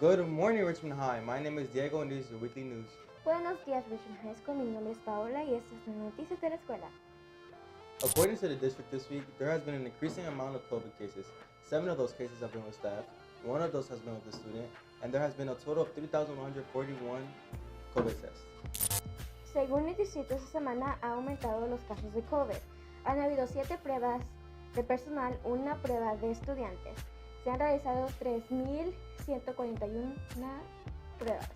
Good morning, Richmond High. My name is Diego, and this is your weekly news. Buenos días, Richmond High School. Mi nombre es Paola y estas son las noticias de la escuela. According to the district this week, there has been an increasing amount of COVID cases. 7 of those cases have been with staff, 1 of those has been with the student, and there has been a total of 3,141 COVID tests. Según el distrito, esta semana ha aumentado los casos de COVID. Han habido 7 pruebas de personal, una prueba de estudiantes. Se han realizado 3,141 pruebas.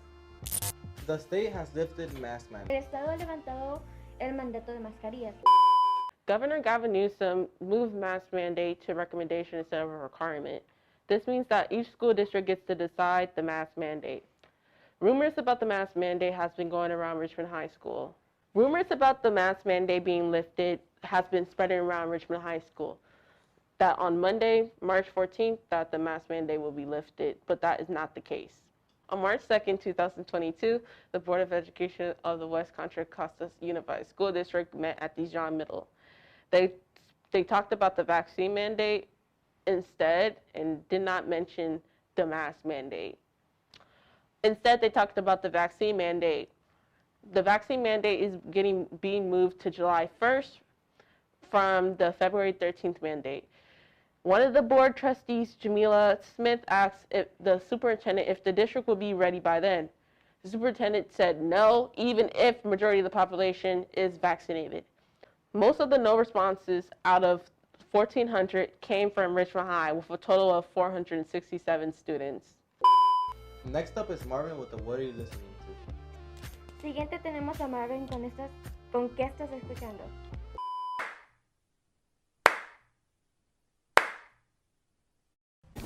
The state has lifted mask El mandate. estado ha levantado el mandato de mascarillas. Governor Gavin Newsom moved mask mandate to recommendation instead of a requirement. This means that each school district gets to decide the mask mandate. Rumors about the mask mandate has been going around Richmond High School. Rumors about the mask mandate being lifted has been spreading around Richmond High School. That on Monday, March 14th, that the mask mandate will be lifted, but that is not the case. On March 2nd, 2022, the Board of Education of the West Contra Costa Unified School District met at Dijon Middle. They talked about the vaccine mandate instead and did not mention the mask mandate. Instead, they talked about the vaccine mandate. The vaccine mandate is being moved to July 1st from the February 13th mandate. One of the board trustees, Jamila Smith, asked if the superintendent if the district will be ready by then. The superintendent said no, even if the majority of the population is vaccinated. Most of the no responses out of 1,400 came from Richmond High, with a total of 467 students. Next up is Marvin with the What Are You Listening To? Siguiente tenemos a Marvin con ¿qué estás escuchando?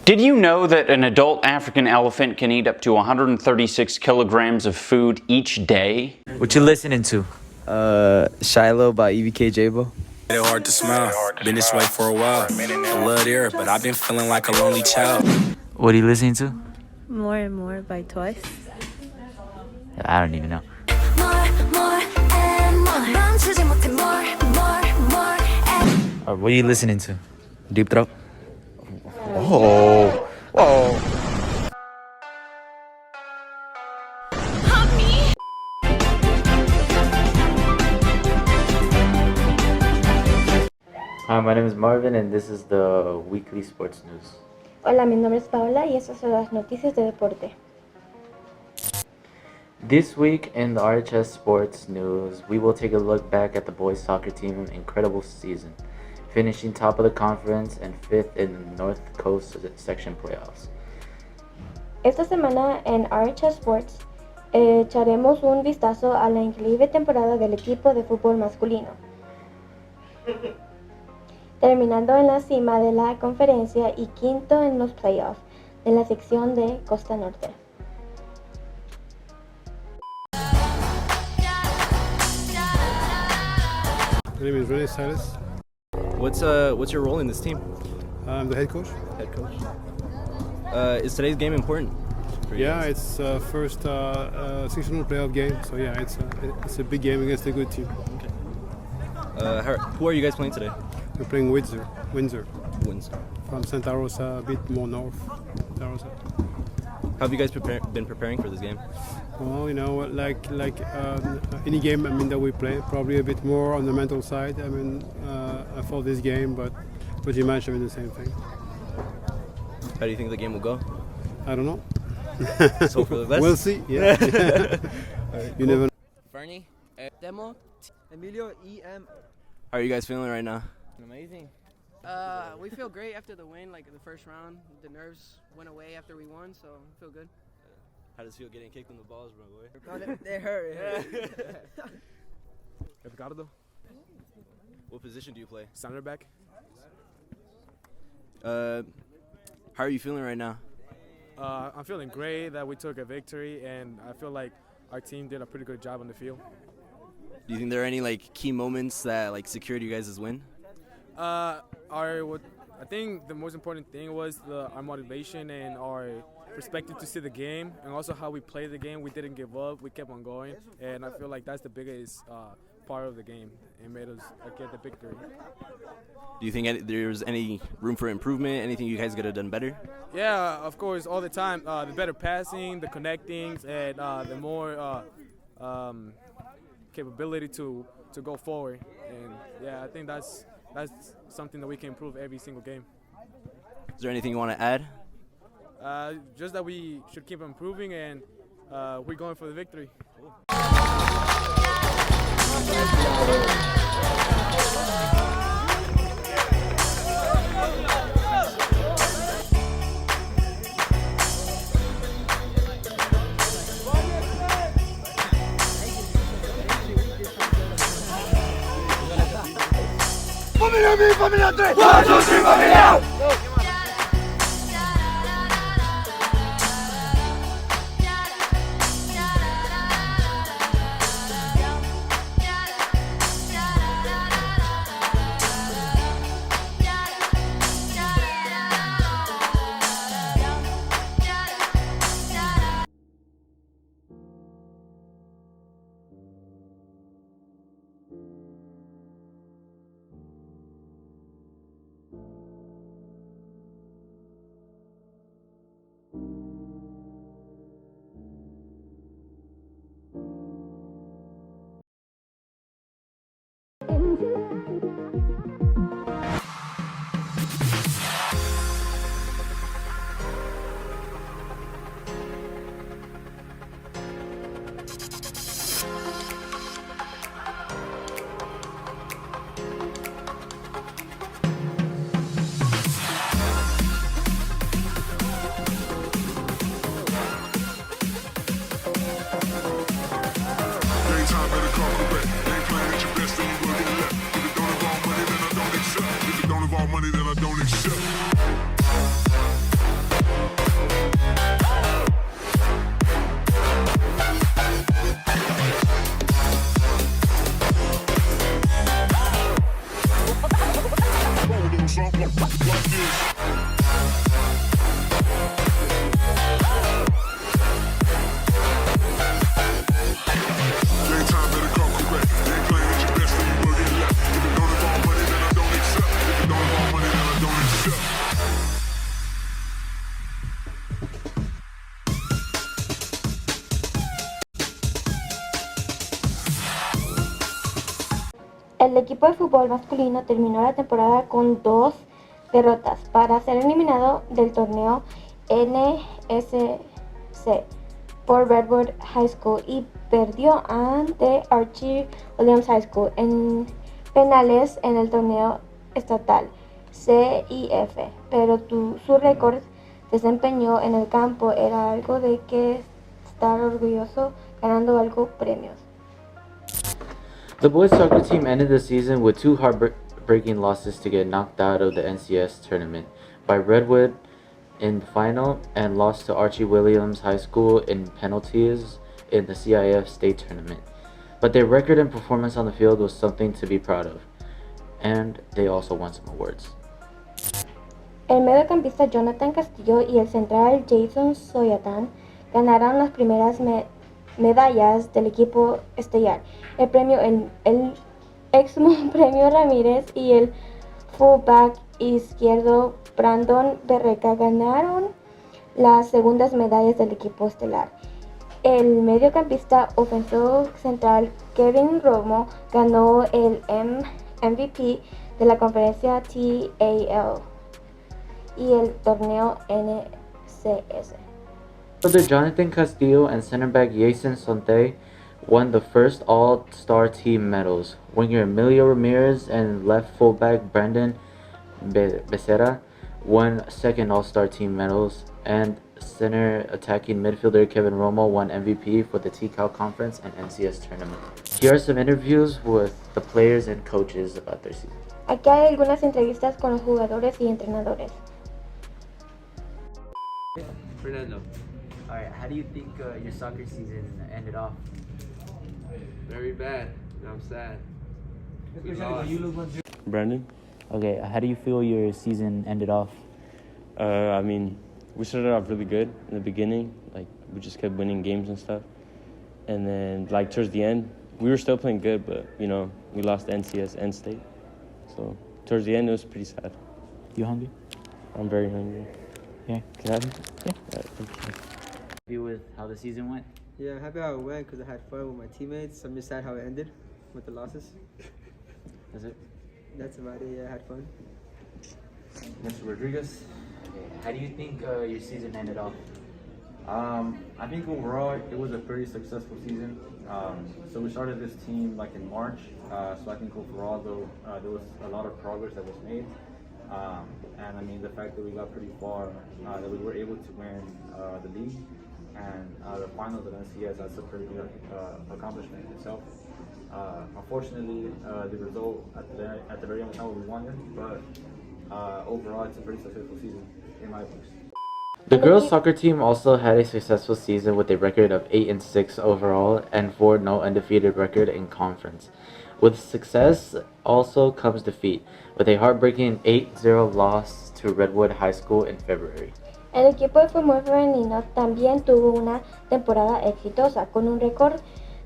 Did you know that an adult African elephant can eat up to 136 kilograms of food each day? What you listening to? Shiloh by EBK Jabo. It's hard to smile. Been this way for a while. I love the air, but I've been feeling like a lonely child. What are you listening to? More and More by Twice. I don't even know. What are you listening to? Deep Throat. Oh. Whoa. Hi, my name is Marvin and this is the weekly sports news. Hola, mi nombre es Paola y estas son las noticias de deporte. This week in the RHS sports news, we will take a look back at the boys soccer team's incredible season, finishing top of the conference and 5th in the North Coast section playoffs. Esta semana en RHS Sports echaremos un vistazo a la increíble temporada del equipo de fútbol masculino, terminando en la cima de la conferencia y quinto en los playoffs de la sección de Costa Norte. My name is Rene Salas. What's your role in this team? I'm the head coach. Head coach. Is today's game important? Yeah, it's first sectional playoff game, so yeah, it's a big game against a good team. Okay. Who are you guys playing today? We're playing Windsor. Windsor. From Santa Rosa, a bit more north. Santa Rosa. How have you guys been preparing for this game? Well, you know, like any game, I mean, that we play, probably a bit more on the mental side. I mean, for this game, but pretty much I mean the same thing. How do you think the game will go? I don't know. Let's hope for the best. We'll see. Yeah. Right, You never know. Fernie, Demo, Emilio, EM. How are you guys feeling right now? Amazing. We feel great after the win, like the first round. The nerves went away after we won, so I feel good. How does it feel getting kicked in the balls, bro, boy? They hurt. Edgardo. What position do you play? Center back. How are you feeling right now? I'm feeling great that we took a victory, and I feel like our team did a pretty good job on the field. Do you think there are any key moments that secured you guys' win? I think the most important thing was our motivation and our perspective to see the game, and also how we played the game. We didn't give up. We kept on going, and I feel like that's the biggest part of the game and made us get the victory. Do you think there's any room for improvement? Anything you guys could have done better? Yeah, of course, all the time. The better passing, the connectings, and the more capability to go forward. And yeah, I think that's something that we can improve every single game. Is there anything you want to add? Just that we should keep improving, and we're going for the victory. Familia mi, familia 3! 1, 2, 3, familia! El equipo de fútbol masculino terminó la temporada con 2 derrotas para ser eliminado del torneo NSC por Vallejo High School y perdió ante Williams High School en penales en el torneo estatal CIF, pero su récord desempeño en el campo era algo de que estar orgulloso, ganando algo premios. The boys soccer team ended the season with 2 heartbreaking losses to get knocked out of the NCS tournament by Redwood in the final and lost to Williams High School in penalties in the CIF state tournament. But their record and performance on the field was something to be proud of, and they also won some awards. El mediocampista Jonathan Castillo y el central Jason Soyatan ganaron las primeras medallas del equipo estelar. El premio Ramírez y el fullback izquierdo Brandon Berreca ganaron las segundas medallas del equipo estelar. El mediocampista ofensivo central Kevin Romo ganó el MVP de la conferencia TAL y el torneo NCS. Brother Jonathan Castillo and center back Jason Sonte won the first All-Star team medals. Winger Emilio Ramirez and left fullback Brandon Becerra won second All-Star team medals, and center attacking midfielder Kevin Romo won MVP for the TCAL Conference and NCS tournament. Here are some interviews with the players and coaches about their season. Aquí hay algunas entrevistas con los jugadores y entrenadores. Fernando, all right, how do you think your soccer season ended off? Very bad. I'm sad. We lost. Brandon? Okay, how do you feel your season ended off? I mean, we started off really good in the beginning. Like, we just kept winning games and stuff. And then, like, towards the end, we were still playing good, but we lost NCS and state. So towards the end, it was pretty sad. You hungry? I'm very hungry. Yeah. Can I have it? Yeah. Thank you. Happy with how the season went? Yeah, I'm happy how it went because I had fun with my teammates. I'm just sad how it ended with the losses. Is it? That's about it. Yeah, I had fun. Mr. Rodriguez, how do you think your season ended off? I think overall it was a pretty successful season. So we started this team like in March. So I think overall though there was a lot of progress that was made. And I mean the fact that we got pretty far, that we were able to win the league and the finals at NCS, that's a pretty good accomplishment itself. Unfortunately, the result at the very end we wanted, but overall it's a pretty successful season in my books. The girls soccer team also had a successful season with a record of 8-6 overall and 4-0 undefeated record in conference. With success also comes defeat, with a heartbreaking 8-0 loss to Redwood High School in February. El equipo de fútbol femenino también tuvo una temporada exitosa, con un récord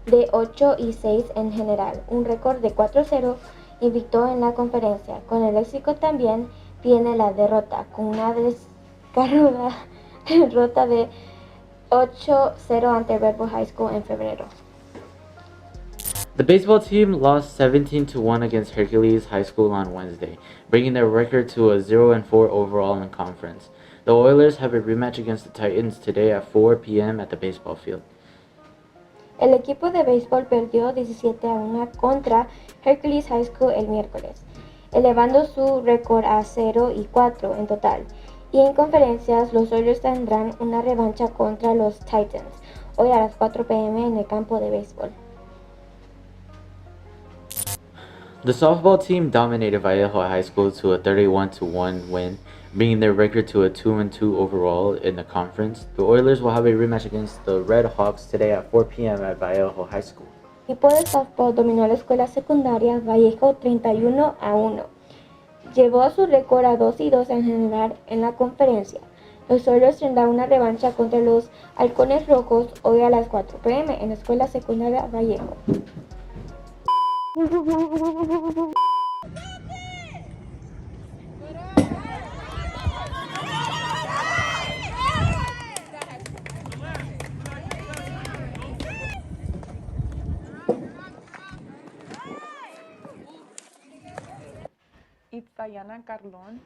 de 8-6 en general, un récord de 4-0 invicto en la conferencia. Con el éxito también viene la derrota, con una descarrada derrota de 8-0 ante Vallejo High School en febrero. The baseball team lost 17-1 against Hercules High School on Wednesday, bringing their record to a 0-4 overall in conference. The Oilers have a rematch against the Titans today at 4 p.m. at the baseball field. El equipo de béisbol perdió 17-1 contra Hercules High School el miércoles, elevando su récord a 0-4 en total. Y en conferencias, los Oilers tendrán una revancha contra los Titans hoy a las 4 p.m. en el campo de béisbol. The softball team dominated Vallejo High School to a 31-1 win, bringing their record to a 2-2 overall in the conference. The Oilers will have a rematch against the Red Hawks today at 4 p.m. at Vallejo High School. El equipo de softball dominó la escuela secundaria Vallejo 31-1. Llevó su récord a 2-2 en general en la conferencia. Los Oilers tendrán una revancha contra los Halcones Rojos hoy a las 4 p.m. en la escuela secundaria Vallejo. It's Diana Carlon.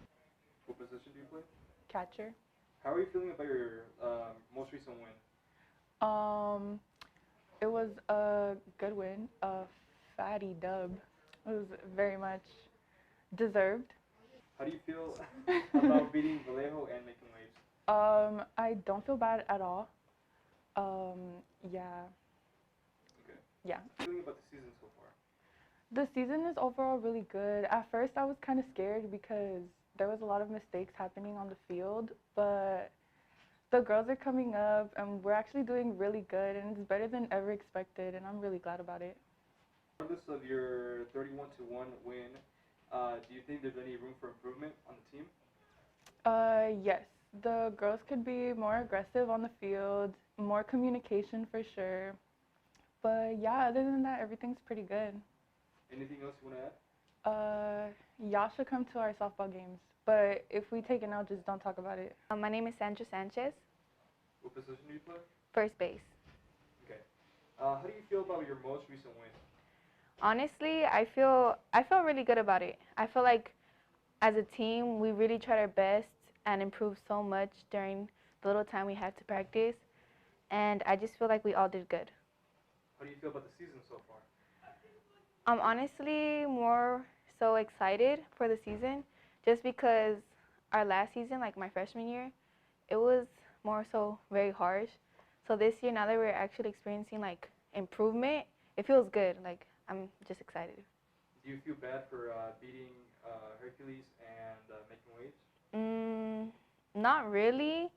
What position do you play? Catcher. How are you feeling about your most recent win? It was a good win, a fatty dub. It was very much deserved. How do you feel about beating Vallejo and making waves? I don't feel bad at all. Yeah. Okay. Yeah. How are you feeling about the season so far? The season is overall really good. At first I was kind of scared because there was a lot of mistakes happening on the field, but the girls are coming up and we're actually doing really good and it's better than ever expected and I'm really glad about it. Regardless of your 31-1 win, do you think there's any room for improvement on the team? Yes. The girls could be more aggressive on the field, more communication for sure. But yeah, other than that, everything's pretty good. Anything else you want to add? Y'all should come to our softball games. But if we take it out, just don't talk about it. My name is Sandra Sanchez. What position do you play? First base. Okay. How do you feel about your most recent win? Honestly, I feel really good about it. I feel like as a team, we really tried our best and improved so much during the little time we had to practice. And I just feel like we all did good. How do you feel about the season so far? I'm honestly more so excited for the season just because our last season, like my freshman year, it was more so very harsh. So this year, now that we're actually experiencing like improvement, it feels good. Like I'm just excited. Do you feel bad for beating Hercules and making waves? Not really,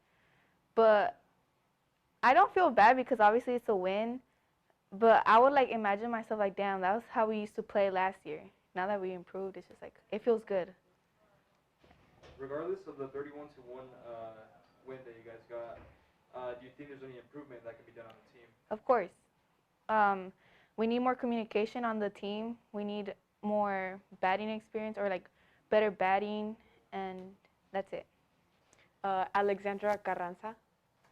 but I don't feel bad because obviously it's a win. But I would like imagine myself like, damn, that was how we used to play last year. Now that we improved, it's just like, it feels good. Regardless of the 31-1 win that you guys got, do you think there's any improvement that can be done on the team? Of course. we need more communication on the team. We need more batting experience or like better batting, and that's it. Alexandra Carranza.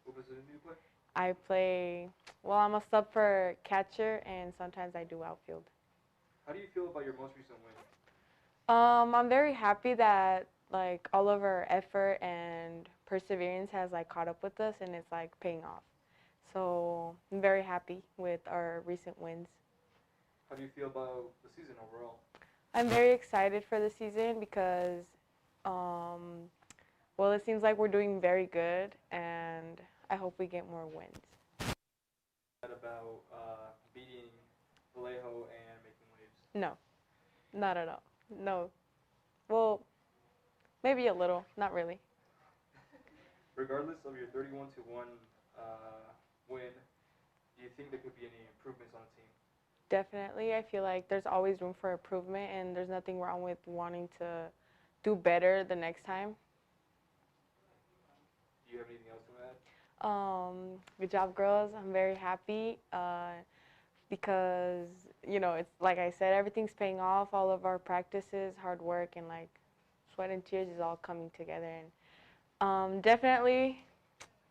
What position do you play? I play, well, I'm a sub for catcher, and sometimes I do outfield. How do you feel about your most recent win? I'm very happy that like all of our effort and perseverance has like caught up with us, and it's like paying off. So I'm very happy with our recent wins. How do you feel about the season overall? I'm very excited for the season because, well, it seems like we're doing very good, and I hope we get more wins. About beating Vallejo and making waves? No, not at all. No. Well, maybe a little, not really. Regardless of your 31-1 win, do you think there could be any improvements on the team? Definitely. I feel like there's always room for improvement, and there's nothing wrong with wanting to do better the next time. Do you have anything else to add? Good job, girls. I'm very happy because, you know, it's like I said, everything's paying off. All of our practices, hard work, and like sweat and tears is all coming together. And definitely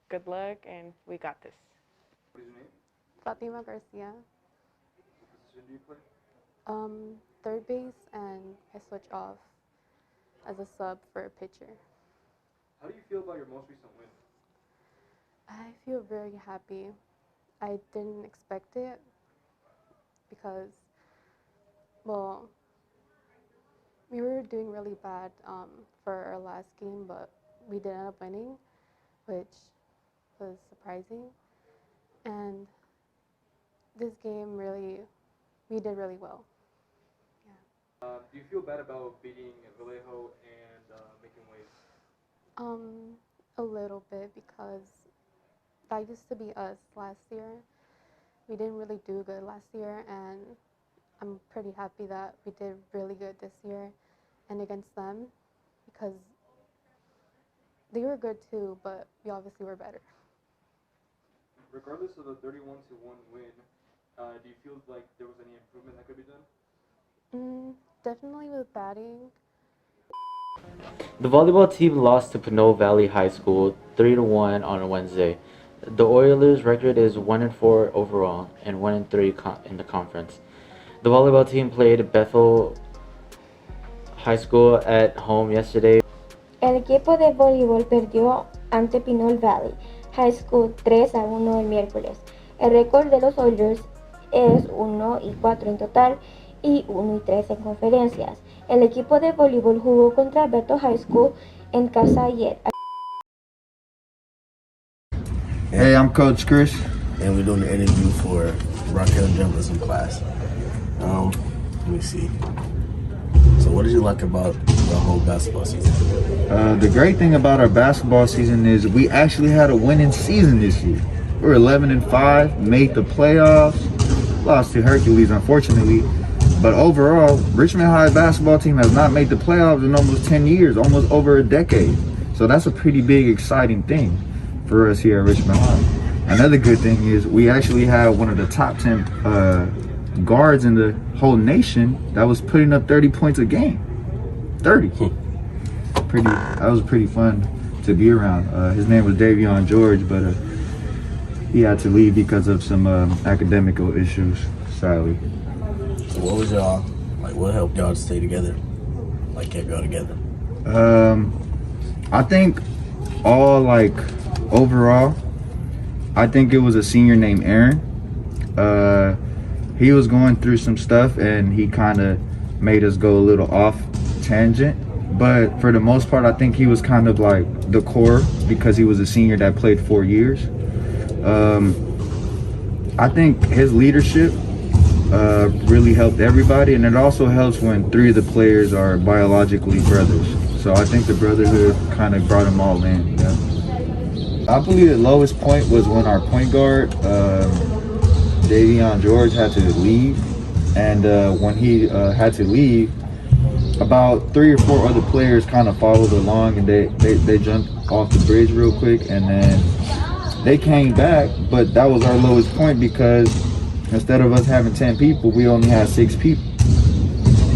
good luck, and we got this. What is your name? Fatima Garcia. What position do you play? Third base, and I switch off as a sub for a pitcher. How do you feel about your most recent win? I feel very happy. I didn't expect it because, well, we were doing really bad for our last game, but we did end up winning, which was surprising. And this game we did really well. Do you feel bad about beating Vallejo and making waves? A little bit, because that used to be us last year. We didn't really do good last year, and I'm pretty happy that we did really good this year and against them, because they were good too, but we obviously were better. Regardless of the 31-1 win, do you feel like there was any improvement that could be done? Definitely with batting. The volleyball team lost to Vallejo High School 3-1 on Wednesday. The Oilers' record is 1-4 overall and 1-3 in the conference. The volleyball team played Bethel High School at home yesterday. El equipo de voleibol perdió ante Pinole Valley High School 3-1 el miércoles. El récord de los Oilers es 1-4 en total y 1-3 en conferencias. El equipo de voleibol jugó contra Vallejo High School en casa ayer. Hey, I'm Coach Chris. And we're doing the interview for Raquel journalism class. Let me see. So what did you like about the whole basketball season? The great thing about our basketball season is we actually had a winning season this year. We were 11-5, made the playoffs, lost to Hercules unfortunately. But overall, Richmond High basketball team has not made the playoffs in almost 10 years, almost over a decade. So that's a pretty big, exciting thing for us here at Richmond High. Another good thing is we actually had one of the top 10 guards in the whole nation that was putting up 30 points a game. 30. That was pretty fun to be around. His name was Davion George, but he had to leave because of some academical issues, sadly. So what was y'all, like what helped y'all to stay together? Like kept y'all together? I think overall, I think it was a senior named Aaron. He was going through some stuff and he kind of made us go a little off tangent. But for the most part, I think he was kind of like the core because he was a senior that played 4 years. I think his leadership really helped everybody, and it also helps when 3 of the players are biologically brothers. So I think the brotherhood kind of brought them all in. Yeah. I believe the lowest point was when our point guard, Davion George, had to leave. And when he had to leave, about 3 or 4 other players kind of followed along, and they jumped off the bridge real quick, and then they came back. But that was our lowest point because instead of us having 10 people, we only had 6 people.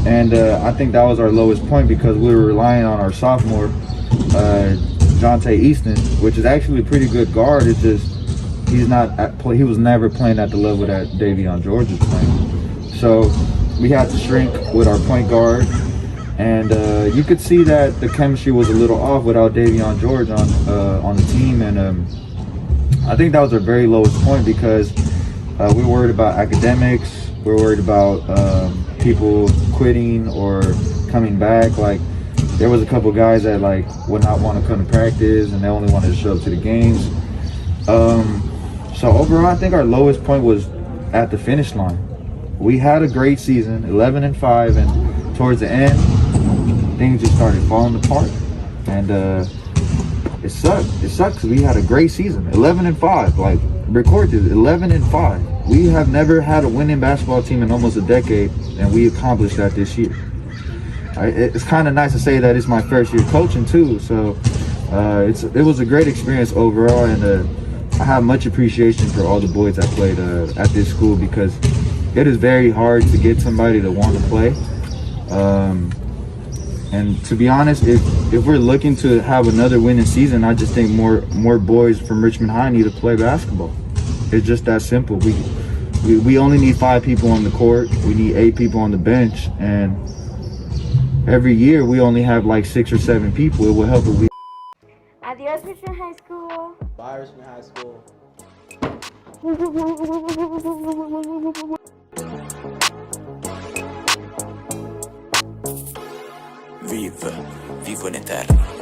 And I think that was our lowest point because we were relying on our sophomore, Jonte Easton, which is actually a pretty good guard. It's just he was never playing at the level that Davion George was playing. So we had to shrink with our point guard. And you could see that the chemistry was a little off without Davion George on the team. And I think that was our very lowest point because we were worried about academics. We were worried about people quitting or coming back. Like, there was a couple guys that like would not want to come to practice and they only wanted to show up to the games. So overall, I think our lowest point was at the finish line. We had a great season, 11-5, and towards the end, things just started falling apart. And it sucked. It sucked because we had a great season, 11-5. Like, record this, 11-5. We have never had a winning basketball team in almost a decade, and we accomplished that this year. It's kind of nice to say that it's my first year coaching too, so it was a great experience overall, and I have much appreciation for all the boys that played at this school because it is very hard to get somebody to want to play. And to be honest, if we're looking to have another winning season, I just think more boys from Richmond High need to play basketball. It's just that simple. We only need 5 people on the court. We need 8 people on the bench, and every year we only have like 6 or 7 people. It will help if we. Adiós, Richmond High School. Bye, Richmond High School. Vivo in eterno.